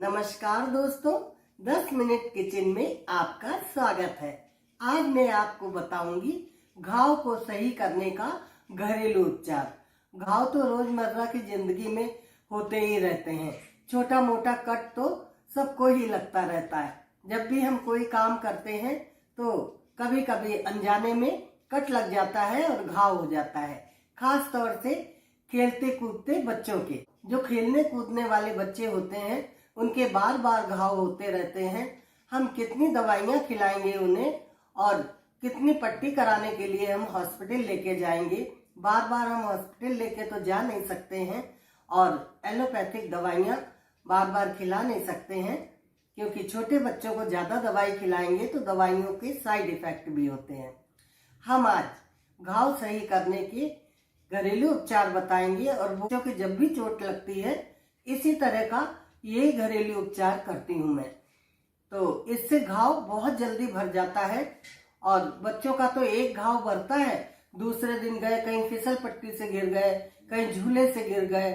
नमस्कार दोस्तों, 10 minute kitchen में आपका स्वागत है। आज मैं आपको बताऊंगी घाव को सही करने का घरेलू उपचार। घाव तो रोजमर्रा की जिंदगी में होते ही रहते हैं। छोटा मोटा कट तो सबको ही लगता रहता है। जब भी हम कोई काम करते हैं तो कभी कभी अनजाने में कट लग जाता है और घाव हो जाता है। खास तौर से खेलते कूदते बच्चों के, जो खेलने कूदने वाले बच्चे होते हैं उनके बार बार घाव होते रहते हैं। हम कितनी दवाइयाँ खिलाएंगे उन्हें और कितनी पट्टी कराने के लिए हम हॉस्पिटल लेके जाएंगे। बार बार हम हॉस्पिटल लेके तो जा नहीं सकते हैं और एलोपैथिक दवाइयाँ बार बार खिला नहीं सकते हैं, क्योंकि छोटे बच्चों को ज़्यादा दवाई खिलाएंगे तो दवाइयों के साइड इफेक्ट भी होते हैं। हम आज घाव सही करने के घरेलू उपचार बताएंगे और बच्चों की जब भी चोट लगती है इसी तरह का ये घरेलू उपचार करती हूँ मैं। तो इससे घाव बहुत जल्दी भर जाता है और बच्चों का तो एक घाव भरता है, दूसरे दिन गए कहीं फिसल पट्टी से गिर गए, कहीं झूले से गिर गए,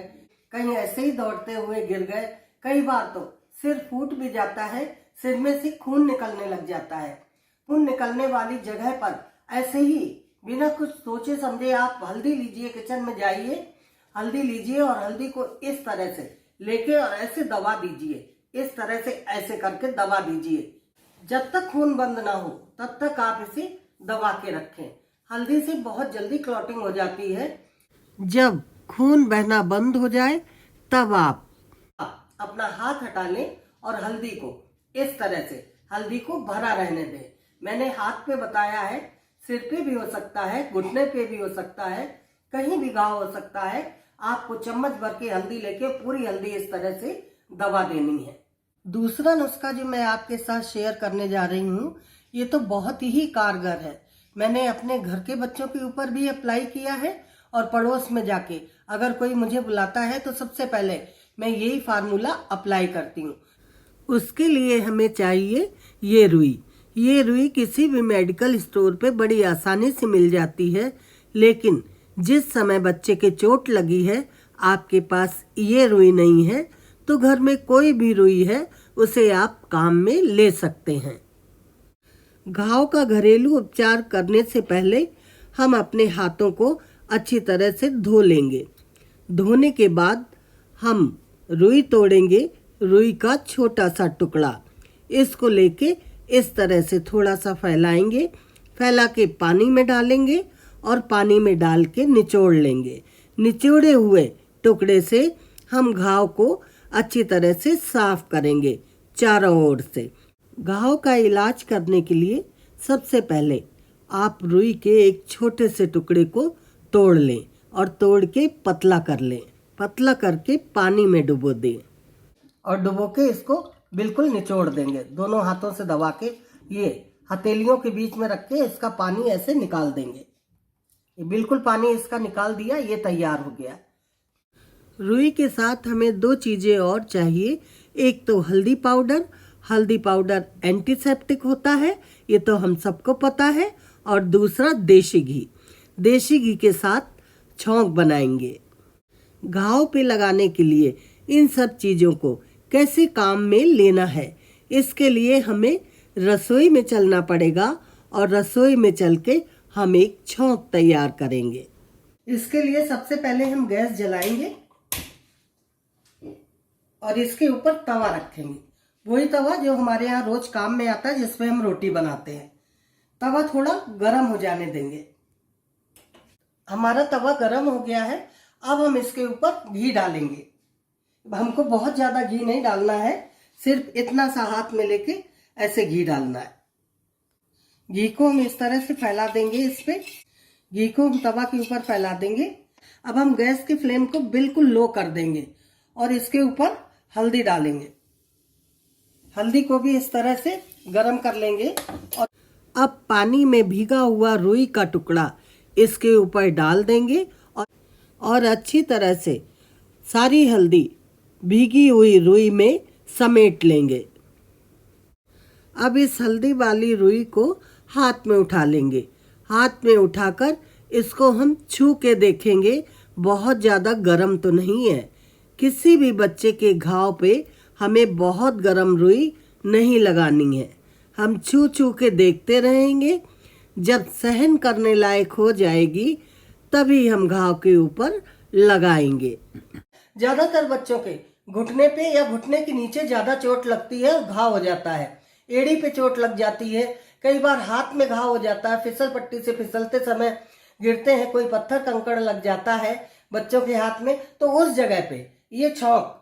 कहीं ऐसे ही दौड़ते हुए गिर गए। कई बार तो सिर फूट भी जाता है, सिर में से खून निकलने लग जाता है। खून निकलने वाली जगह पर ऐसे ही बिना कुछ सोचे समझे आप हल्दी लीजिए, किचन में जाइए, हल्दी लीजिए और हल्दी को इस तरह से लेके और ऐसे दबा दीजिए। इस तरह से ऐसे करके दबा दीजिए। जब तक खून बंद ना हो तब तक आप इसे दबा के रखें। हल्दी से बहुत जल्दी क्लॉटिंग हो जाती है। जब खून बहना बंद हो जाए तब आप अपना हाथ हटा लें और हल्दी को इस तरह से हल्दी को भरा रहने दें। मैंने हाथ पे बताया है, सिर पे भी हो सकता है, घुटने पे भी हो सकता है, कहीं भी घाव हो सकता है। आपको चम्मच भर के हल्दी लेके पूरी हल्दी इस तरह से दबा देनी है। दूसरा नुस्खा जो मैं आपके साथ शेयर करने जा रही हूँ ये तो बहुत ही कारगर है। मैंने अपने घर के बच्चों के ऊपर भी अप्लाई किया है और पड़ोस में जाके अगर कोई मुझे बुलाता है तो सबसे पहले मैं यही फार्मूला अप्लाई करती हूँ। उसके लिए हमें चाहिए ये रुई। ये रुई किसी भी मेडिकल स्टोर पे बड़ी आसानी से मिल जाती है, लेकिन जिस समय बच्चे के चोट लगी है आपके पास ये रुई नहीं है तो घर में कोई भी रुई है उसे आप काम में ले सकते हैं। घाव का घरेलू उपचार करने से पहले हम अपने हाथों को अच्छी तरह से धो लेंगे। धोने के बाद हम रुई तोड़ेंगे, रुई का छोटा सा टुकड़ा। इसको लेके इस तरह से थोड़ा सा फैलाएंगे, फैला के पानी में डालेंगे और पानी में डाल के निचोड़ लेंगे। निचोड़े हुए टुकड़े से हम घाव को अच्छी तरह से साफ करेंगे चारों ओर से। घाव का इलाज करने के लिए सबसे पहले आप रुई के एक छोटे से टुकड़े को तोड़ लें और तोड़ के पतला कर लें। पतला करके पानी में डुबो दें और डुबो के इसको बिल्कुल निचोड़ देंगे। दोनों हाथों से दबा के ये हथेलियों के बीच में रख के इसका पानी ऐसे निकाल देंगे। ये बिल्कुल पानी इसका निकाल दिया, ये तैयार हो गया। रुई के साथ हमें दो चीज़ें और चाहिए। एक तो हल्दी पाउडर। हल्दी पाउडर एंटीसेप्टिक होता है, ये तो हम सबको पता है। और दूसरा देसी घी। देसी घी के साथ छौंक बनाएंगे। घाव पे लगाने के लिए इन सब चीज़ों को कैसे काम में लेना है, इसके लिए हमें रसोई में चलना पड़ेगा और रसोई में चल के हम एक छौंक तैयार करेंगे। इसके लिए सबसे पहले हम गैस जलाएंगे और इसके ऊपर तवा रखेंगे। वही तवा जो हमारे यहाँ रोज काम में आता है, जिसपे हम रोटी बनाते हैं। तवा थोड़ा गर्म हो जाने देंगे। हमारा तवा गर्म हो गया है। अब हम इसके ऊपर घी डालेंगे। हमको बहुत ज्यादा घी नहीं डालना है, सिर्फ इतना सा हाथ में लेके ऐसे घी डालना है। घी को हम इस तरह से फैला देंगे। इस पे घी को हम तवा के ऊपर फैला देंगे। अब हम गैस की फ्लेम को बिल्कुल लो कर देंगे और इसके ऊपर हल्दी डालेंगे। हल्दी को भी इस तरह से गरम कर लेंगे और अब पानी में भीगा हुआ रुई का टुकड़ा इसके ऊपर डाल देंगे और अच्छी तरह से सारी हल्दी भीगी हुई रुई में समेट लेंगे। अब इस हल्दी वाली रुई को हाथ में उठा लेंगे। हाथ में उठाकर इसको हम छू के देखेंगे, बहुत ज़्यादा गर्म तो नहीं है। किसी भी बच्चे के घाव पे हमें बहुत गर्म रुई नहीं लगानी है। हम छू छू के देखते रहेंगे। जब सहन करने लायक हो जाएगी तभी हम घाव के ऊपर लगाएंगे। ज्यादातर बच्चों के घुटने पे या घुटने के नीचे ज्यादा चोट लगती है और घाव हो जाता है। एड़ी पे चोट लग जाती है, कई बार हाथ में घाव हो जाता है, फिसल पट्टी से फिसलते समय गिरते हैं, कोई पत्थर कंकड़ लग जाता है बच्चों के हाथ में, तो उस जगह पे ये छौंक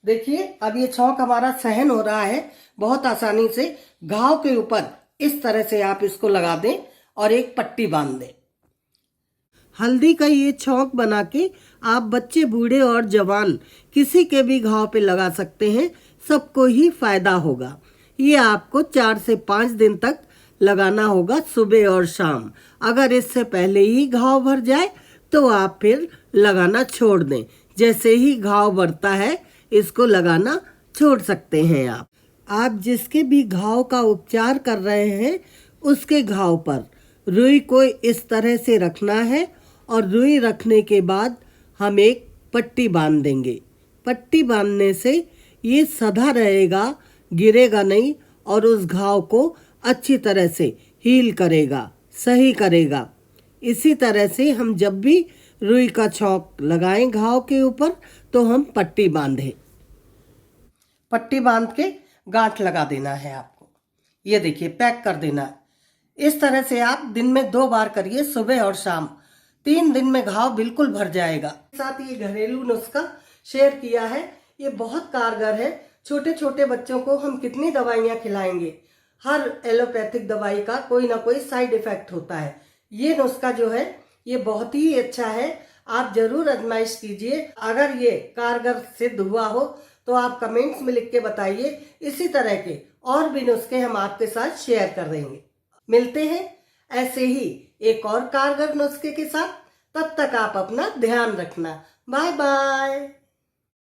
देखिए, अब ये छौंक हमारा सहन हो रहा है। बहुत आसानी से घाव के ऊपर इस तरह से आप इसको लगा दें और एक पट्टी बांध दें। हल्दी का ये छौंक बना के आप बच्चे, बूढ़े और जवान किसी के भी घाव पे लगा सकते हैं, सबको ही फायदा होगा। ये आपको 4 से 5 दिन तक लगाना होगा, सुबह और शाम। अगर इससे पहले ही घाव भर जाए तो आप फिर लगाना छोड़ दें। जैसे ही घाव भरता है इसको लगाना छोड़ सकते हैं आप जिसके भी घाव का उपचार कर रहे हैं उसके घाव पर रुई को इस तरह से रखना है और रुई रखने के बाद हम एक पट्टी बांध देंगे। पट्टी बांधने से ये सधा रहेगा, गिरेगा नहीं और उस घाव को अच्छी तरह से हील करेगा, सही करेगा। इसी तरह से हम जब भी रुई का छौंक लगाएं घाव के ऊपर तो हम पट्टी बांधें। पट्टी बांध के गांठ लगा देना है आपको। ये देखिए, पैक कर देना है। इस तरह से आप दिन में 2 बार करिए, सुबह और शाम। 3 दिन में घाव बिल्कुल भर जाएगा। साथ ये घरेलू नुस्खा शेयर किया है, ये बहुत कारगर है। छोटे छोटे बच्चों को हम कितनी दवाइयाँ खिलाएंगे, हर एलोपैथिक दवाई का कोई ना कोई साइड इफेक्ट होता है। ये नुस्खा जो है ये बहुत ही अच्छा है, आप जरूर आजमाइश कीजिए। अगर ये कारगर सिद्ध हुआ हो तो आप कमेंट्स में लिख के बताइए। इसी तरह के और भी नुस्खे हम आपके साथ शेयर कर देंगे। मिलते हैं ऐसे ही एक और कारगर नुस्खे के साथ। तब तक आप अपना ध्यान रखना। Bye bye.